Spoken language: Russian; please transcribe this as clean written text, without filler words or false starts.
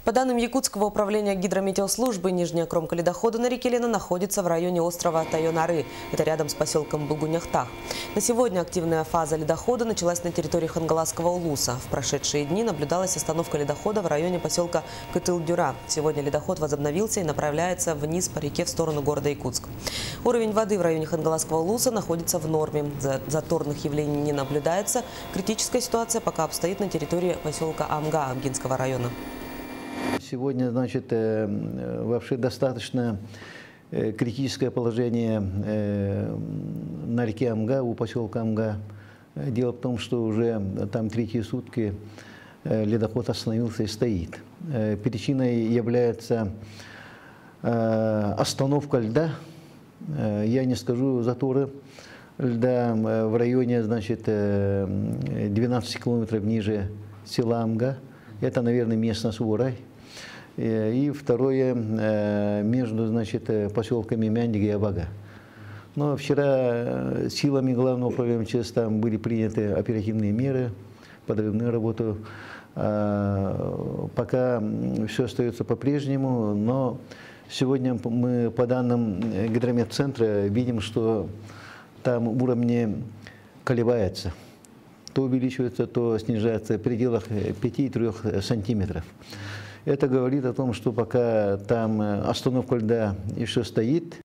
По данным Якутского управления гидрометеослужбы, нижняя кромка ледохода на реке Лена находится в районе острова Тайонары. Это рядом с поселком Булгуняхтах. На сегодня активная фаза ледохода началась на территории Хангаласского улуса. В прошедшие дни наблюдалась остановка ледохода в районе поселка Кытыл-Дюра. Сегодня ледоход возобновился и направляется вниз по реке в сторону города Якутск. Уровень воды в районе Хангаласского улуса находится в норме. Заторных явлений не наблюдается. Критическая ситуация пока обстоит на территории поселка Амга Амгинского района. Сегодня, значит, вообще достаточно критическое положение на реке Амга, у поселка Амга. Дело в том, что уже там третьи сутки ледоход остановился и стоит. Причиной является остановка льда. Я не скажу заторы льда в районе, значит, 12 километров ниже села Амга. Это, наверное, местность Урай. И второе, между, значит, поселками Мяндига и Абага. Но вчера силами Главного управления МЧС там были приняты оперативные меры, подрывную работу. Пока все остается по-прежнему, но сегодня мы по данным гидрометцентра видим, что там уровни колебаются. То увеличивается, то снижается в пределах 5-3 сантиметров. Это говорит о том, что пока там остановка льда еще стоит.